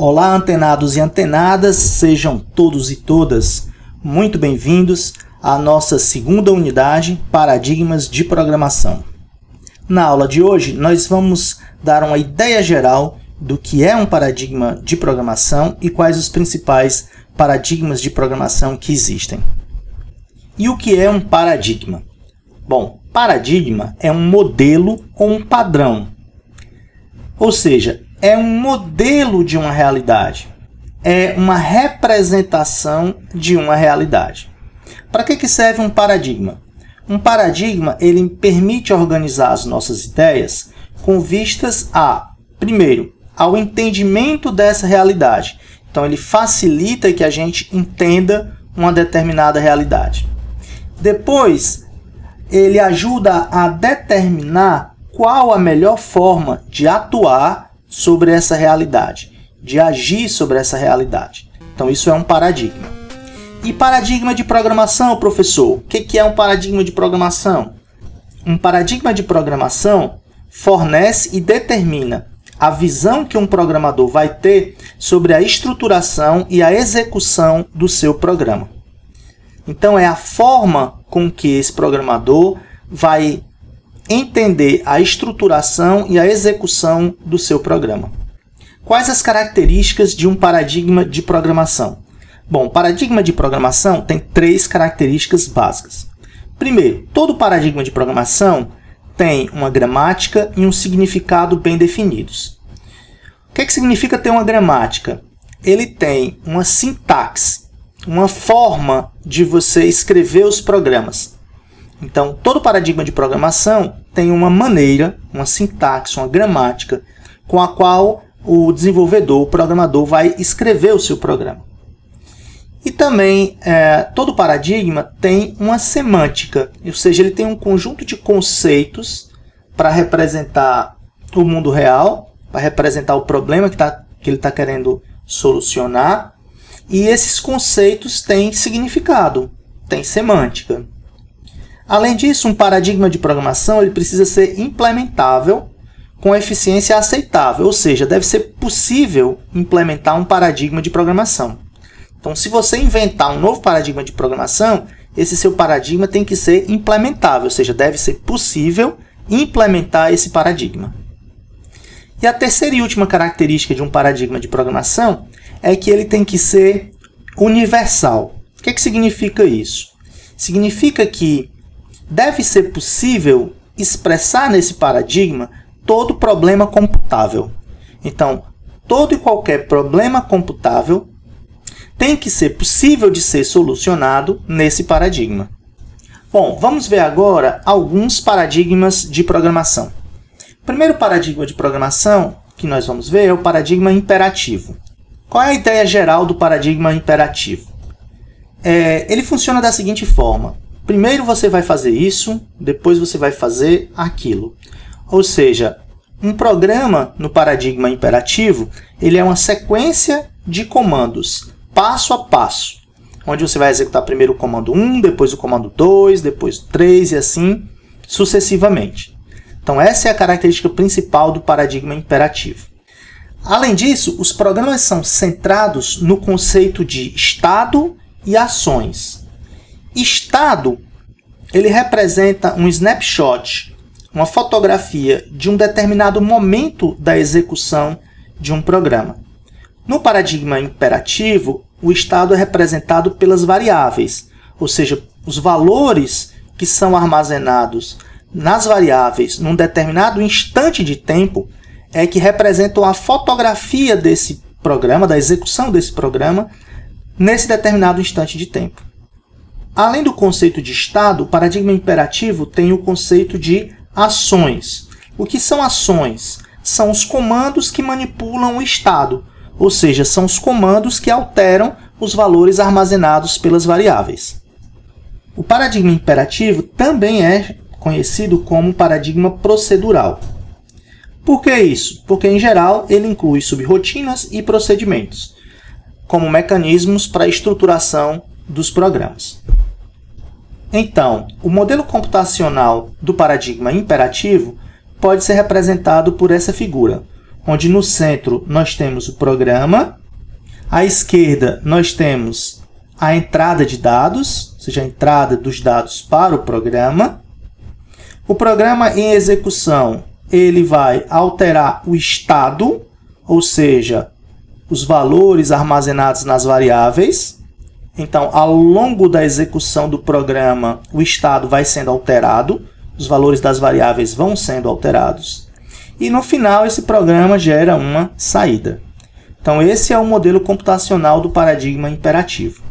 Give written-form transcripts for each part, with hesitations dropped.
Olá, antenados e antenadas, sejam todos e todas muito bem-vindos à nossa segunda unidade, Paradigmas de Programação. Na aula de hoje, nós vamos dar uma ideia geral do que é um paradigma de programação e quais os principais paradigmas de programação que existem. E o que é um paradigma? Bom, paradigma é um modelo ou um padrão, ou seja, é um modelo de uma realidade, é uma representação de uma realidade. Para que serve um paradigma? Um paradigma ele permite organizar as nossas ideias com vistas a, primeiro, ao entendimento dessa realidade. Então, ele facilita que a gente entenda uma determinada realidade. Depois, ele ajuda a determinar qual a melhor forma de atuar sobre essa realidade, de agir sobre essa realidade. Então, isso é um paradigma. E paradigma de programação, professor? O que é um paradigma de programação? Um paradigma de programação fornece e determina a visão que um programador vai ter sobre a estruturação e a execução do seu programa. Então, é a forma com que esse programador vai entender a estruturação e a execução do seu programa. Quais as características de um paradigma de programação? Bom, o paradigma de programação tem 3 características básicas. Primeiro, todo paradigma de programação tem uma gramática e um significado bem definidos. O que significa ter uma gramática? Ele tem uma sintaxe, uma forma de você escrever os programas. Então, todo paradigma de programação tem uma maneira, uma sintaxe, uma gramática, com a qual o desenvolvedor, o programador, vai escrever o seu programa. E também, todo paradigma tem uma semântica, ou seja, ele tem um conjunto de conceitos para representar o mundo real, para representar o problema que ele está querendo solucionar, e esses conceitos têm significado, têm semântica. Além disso, um paradigma de programação ele precisa ser implementável com eficiência aceitável, ou seja, deve ser possível implementar um paradigma de programação. Então, se você inventar um novo paradigma de programação, esse seu paradigma tem que ser implementável, ou seja, deve ser possível implementar esse paradigma. E a terceira e última característica de um paradigma de programação é que ele tem que ser universal. O que significa isso? Significa que deve ser possível expressar nesse paradigma todo problema computável. Então, todo e qualquer problema computável tem que ser possível de ser solucionado nesse paradigma. Bom, vamos ver agora alguns paradigmas de programação. O primeiro paradigma de programação que nós vamos ver é o paradigma imperativo. Qual é a ideia geral do paradigma imperativo? Ele funciona da seguinte forma. Primeiro você vai fazer isso, depois você vai fazer aquilo. Ou seja, um programa no paradigma imperativo, ele é uma sequência de comandos, passo a passo, onde você vai executar primeiro o comando 1, depois o comando 2, depois o 3 e assim sucessivamente. Então essa é a característica principal do paradigma imperativo. Além disso, os programas são centrados no conceito de estado e ações. Estado, ele representa um snapshot, uma fotografia de um determinado momento da execução de um programa. No paradigma imperativo, o estado é representado pelas variáveis, ou seja, os valores que são armazenados nas variáveis num determinado instante de tempo é que representam a fotografia desse programa, da execução desse programa, nesse determinado instante de tempo. Além do conceito de estado, o paradigma imperativo tem o conceito de ações. O que são ações? São os comandos que manipulam o estado, ou seja, são os comandos que alteram os valores armazenados pelas variáveis. O paradigma imperativo também é conhecido como paradigma procedural. Por que isso? Porque, em geral, ele inclui subrrotinas e procedimentos, como mecanismos para a estruturação dos programas. Então, o modelo computacional do paradigma imperativo pode ser representado por essa figura, onde no centro nós temos o programa, à esquerda nós temos a entrada de dados, ou seja, a entrada dos dados para o programa. O programa em execução, ele vai alterar o estado, ou seja, os valores armazenados nas variáveis. Então, ao longo da execução do programa, o estado vai sendo alterado, os valores das variáveis vão sendo alterados. E no final, esse programa gera uma saída. Então, esse é o modelo computacional do paradigma imperativo.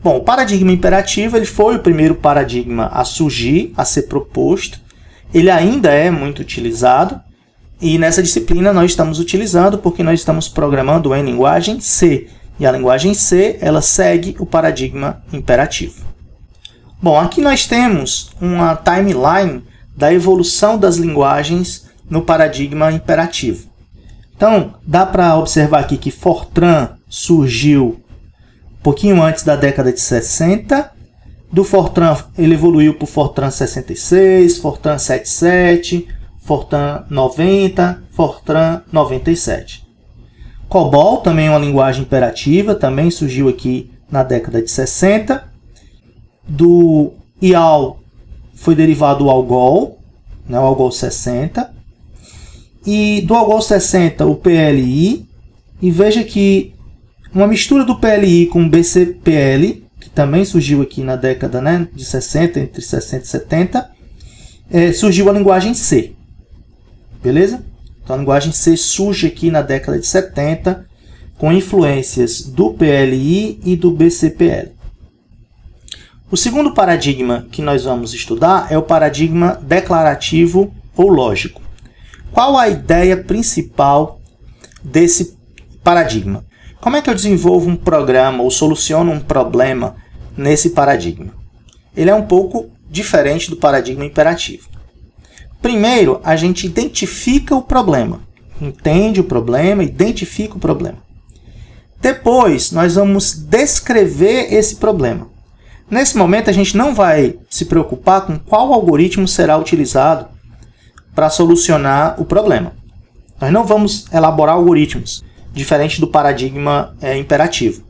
Bom, o paradigma imperativo ele foi o primeiro paradigma a surgir, a ser proposto. Ele ainda é muito utilizado. E nessa disciplina nós estamos utilizando porque nós estamos programando em linguagem C. E a linguagem C ela segue o paradigma imperativo. Bom, aqui nós temos uma timeline da evolução das linguagens no paradigma imperativo. Então, dá para observar aqui que Fortran surgiu um pouquinho antes da década de 60. Do Fortran, ele evoluiu para o Fortran 66, Fortran 77, Fortran 90, Fortran 97. COBOL também é uma linguagem imperativa, também surgiu aqui na década de 60. Do IAL foi derivado o ALGOL, né, o ALGOL 60. E do ALGOL 60, o PLI. E veja que uma mistura do PLI com o BCPL, que também surgiu aqui na década, né, de 60, entre 60 e 70, surgiu a linguagem C. Beleza? Então a linguagem C surge aqui na década de 70, com influências do PLI e do BCPL. O segundo paradigma que nós vamos estudar é o paradigma declarativo ou lógico. Qual a ideia principal desse paradigma? Como é que eu desenvolvo um programa ou soluciono um problema nesse paradigma? Ele é um pouco diferente do paradigma imperativo. Primeiro, a gente identifica o problema. Entende o problema, identifica o problema. Depois, nós vamos descrever esse problema. Nesse momento, a gente não vai se preocupar com qual algoritmo será utilizado para solucionar o problema. Nós não vamos elaborar algoritmos, diferente do paradigma imperativo.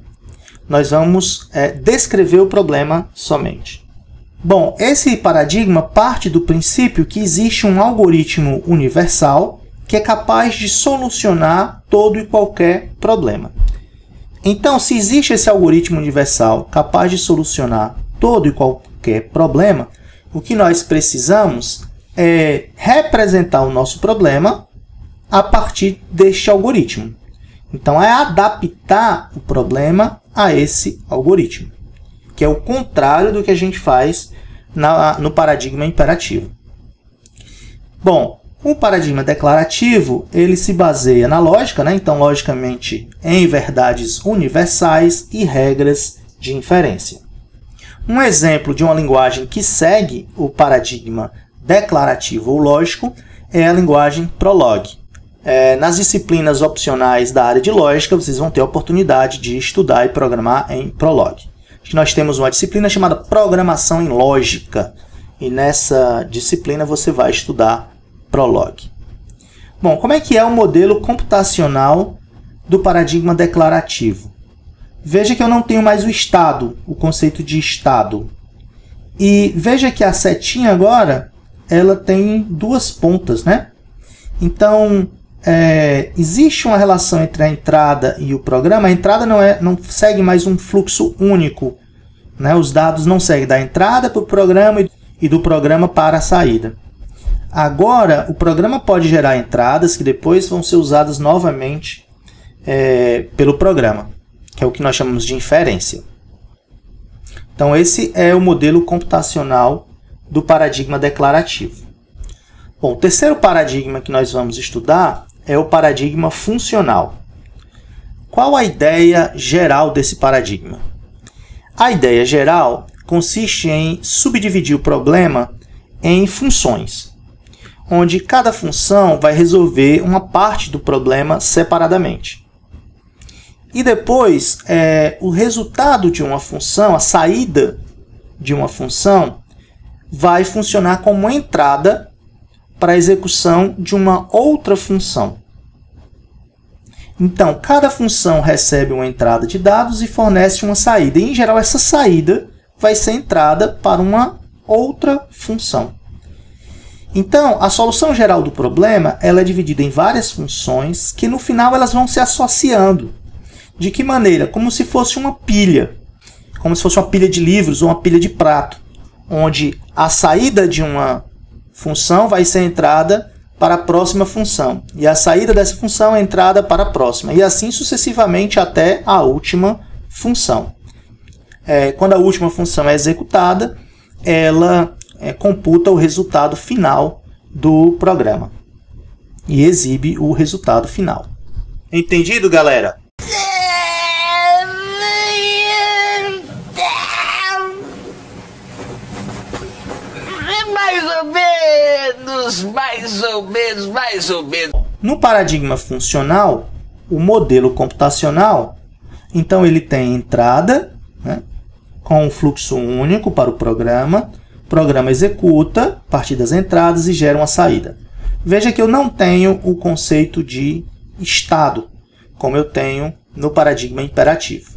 Nós vamos descrever o problema somente. Bom, esse paradigma parte do princípio que existe um algoritmo universal que é capaz de solucionar todo e qualquer problema. Então, se existe esse algoritmo universal capaz de solucionar todo e qualquer problema, o que nós precisamos é representar o nosso problema a partir deste algoritmo. Então, é adaptar o problema a esse algoritmo, que é o contrário do que a gente faz no paradigma imperativo. Bom, o paradigma declarativo ele se baseia na lógica, né? Então, logicamente, em verdades universais e regras de inferência. Um exemplo de uma linguagem que segue o paradigma declarativo ou lógico é a linguagem Prolog. Nas disciplinas opcionais da área de lógica, vocês vão ter a oportunidade de estudar e programar em Prolog. Nós temos uma disciplina chamada Programação em Lógica, e nessa disciplina você vai estudar Prolog. Bom, como é que é o modelo computacional do paradigma declarativo? Veja que eu não tenho mais o estado, o conceito de estado. E veja que a setinha agora, ela tem duas pontas, né? Então, existe uma relação entre a entrada e o programa. A entrada não segue mais um fluxo único, né? Os dados não seguem da entrada para o programa e do programa para a saída. Agora, o programa pode gerar entradas que depois vão ser usadas novamente pelo programa, que é o que nós chamamos de inferência. Então, esse é o modelo computacional do paradigma declarativo. Bom, o terceiro paradigma que nós vamos estudar é o paradigma funcional. Qual a ideia geral desse paradigma? A ideia geral consiste em subdividir o problema em funções, onde cada função vai resolver uma parte do problema separadamente. E depois, o resultado de uma função, a saída de uma função, vai funcionar como entrada para a execução de uma outra função. Então, cada função recebe uma entrada de dados e fornece uma saída. E, em geral, essa saída vai ser entrada para uma outra função. Então, a solução geral do problema ela é dividida em várias funções que, no final, elas vão se associando. De que maneira? Como se fosse uma pilha. Como se fosse uma pilha de livros ou uma pilha de prato, onde a saída de uma função vai ser entrada para a próxima função. E a saída dessa função é entrada para a próxima. E assim sucessivamente até a última função. Quando a última função é executada, ela computa o resultado final do programa. E exibe o resultado final. Entendido, galera? Mais ou menos. No paradigma funcional, o modelo computacional, então ele tem entrada, né, com um fluxo único para o programa executa a partir das entradas e gera uma saída. Veja que eu não tenho o conceito de estado, como eu tenho no paradigma imperativo.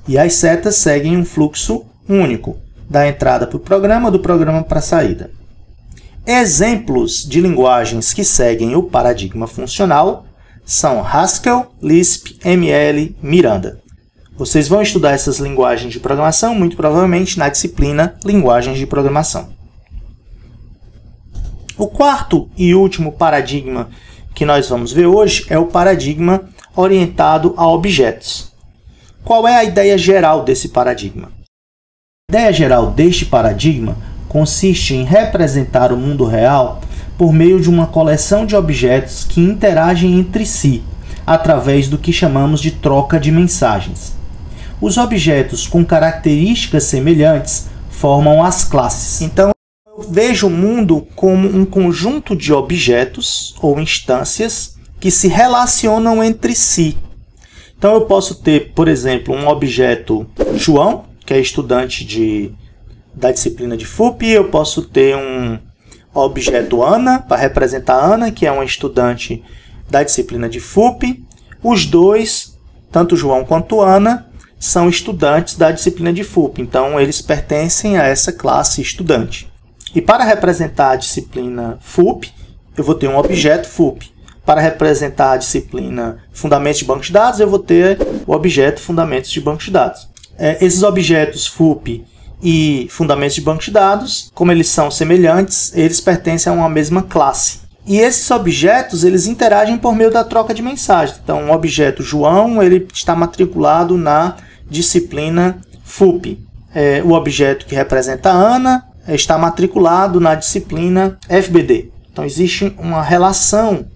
E as setas seguem um fluxo único, da entrada para o programa, do programa para a saída. Exemplos de linguagens que seguem o paradigma funcional são Haskell, Lisp, ML, Miranda. Vocês vão estudar essas linguagens de programação, muito provavelmente, na disciplina Linguagens de Programação. O quarto e último paradigma que nós vamos ver hoje é o paradigma orientado a objetos. Qual é a ideia geral desse paradigma? A ideia geral deste paradigma consiste em representar o mundo real por meio de uma coleção de objetos que interagem entre si, através do que chamamos de troca de mensagens. Os objetos com características semelhantes formam as classes. Então, eu vejo o mundo como um conjunto de objetos ou instâncias que se relacionam entre si. Então, eu posso ter, por exemplo, um objeto João, que é estudante da disciplina de FUP. Eu posso ter um objeto Ana, para representar a Ana, que é uma estudante da disciplina de FUP. Os dois, tanto João quanto Ana, são estudantes da disciplina de FUP. Então, eles pertencem a essa classe estudante. E para representar a disciplina FUP, eu vou ter um objeto FUP. Para representar a disciplina Fundamentos de Banco de Dados, eu vou ter o objeto Fundamentos de Banco de Dados. Esses objetos FUP e Fundamentos de Banco de Dados, como eles são semelhantes, eles pertencem a uma mesma classe. E esses objetos eles interagem por meio da troca de mensagens. Então, o objeto João ele está matriculado na disciplina FUP. O objeto que representa a Ana está matriculado na disciplina FBD. Então, existe uma relação,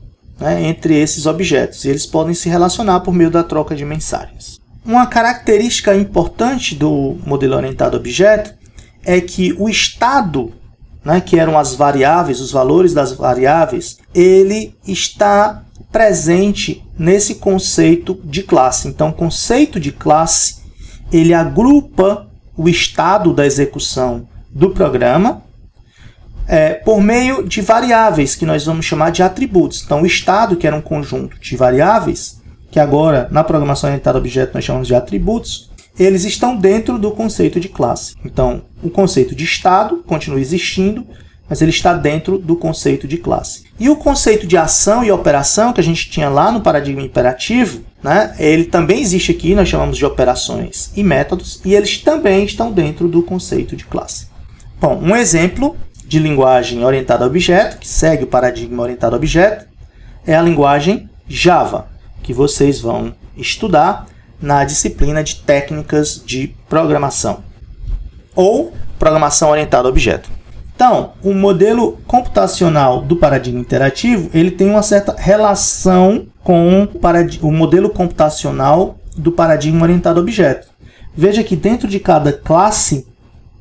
né, entre esses objetos. E eles podem se relacionar por meio da troca de mensagens. Uma característica importante do modelo orientado a objeto é que o estado, né, que eram as variáveis, os valores das variáveis, ele está presente nesse conceito de classe. Então, o conceito de classe, ele agrupa o estado da execução do programa por meio de variáveis, que nós vamos chamar de atributos. Então, o estado, que era um conjunto de variáveis, que agora, na programação orientada a objeto, nós chamamos de atributos, eles estão dentro do conceito de classe. Então, o conceito de estado continua existindo, mas ele está dentro do conceito de classe. E o conceito de ação e operação, que a gente tinha lá no paradigma imperativo, né, ele também existe aqui, nós chamamos de operações e métodos, e eles também estão dentro do conceito de classe. Bom, um exemplo de linguagem orientada a objeto, que segue o paradigma orientado a objeto, é a linguagem Java, que vocês vão estudar na disciplina de técnicas de programação, ou programação orientada a objeto. Então, o modelo computacional do paradigma interativo, ele tem uma certa relação com o modelo computacional do paradigma orientado a objeto. Veja que dentro de cada classe,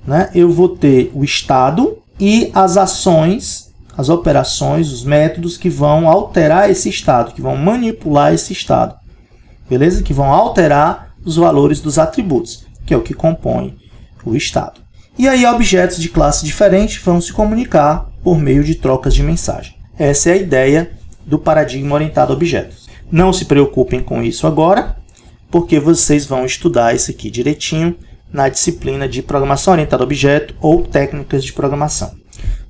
né, eu vou ter o estado e as ações, as operações, os métodos que vão alterar esse estado, que vão manipular esse estado. Beleza? Que vão alterar os valores dos atributos, que é o que compõe o estado. E aí objetos de classe diferente vão se comunicar por meio de trocas de mensagem. Essa é a ideia do paradigma orientado a objetos. Não se preocupem com isso agora, porque vocês vão estudar isso aqui direitinho na disciplina de Programação Orientada a Objeto ou Técnicas de Programação.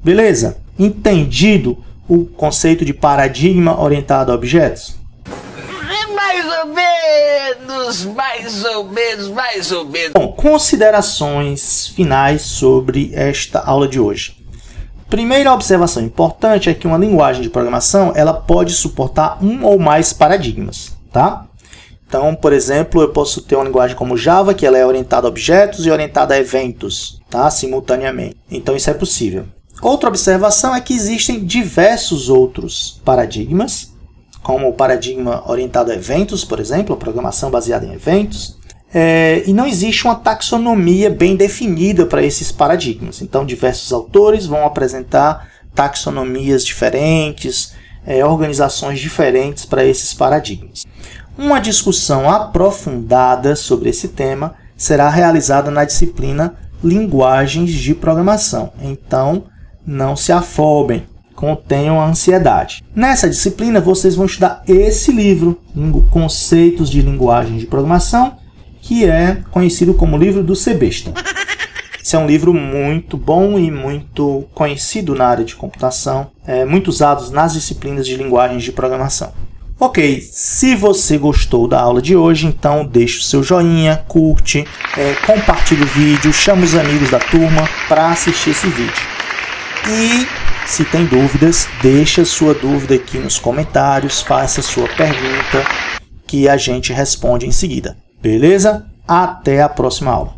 Beleza? Entendido o conceito de paradigma orientado a objetos? Mais ou menos. Bom, considerações finais sobre esta aula de hoje. Primeira observação importante é que uma linguagem de programação ela pode suportar um ou mais paradigmas, tá? Então, por exemplo, eu posso ter uma linguagem como Java, que ela é orientada a objetos e orientada a eventos, tá? Simultaneamente. Então, isso é possível. Outra observação é que existem diversos outros paradigmas, como o paradigma orientado a eventos, por exemplo, a programação baseada em eventos, e não existe uma taxonomia bem definida para esses paradigmas. Então, diversos autores vão apresentar taxonomias diferentes, organizações diferentes para esses paradigmas. Uma discussão aprofundada sobre esse tema será realizada na disciplina Linguagens de Programação. Então, não se afobem, contenham a ansiedade. Nessa disciplina, vocês vão estudar esse livro, Conceitos de Linguagem de Programação, que é conhecido como livro do Sebesta. Esse é um livro muito bom e muito conhecido na área de computação, muito usado nas disciplinas de linguagens de programação. Ok, se você gostou da aula de hoje, então deixe o seu joinha, curte, compartilhe o vídeo, chame os amigos da turma para assistir esse vídeo. E se tem dúvidas, deixe a sua dúvida aqui nos comentários, faça a sua pergunta que a gente responde em seguida. Beleza? Até a próxima aula.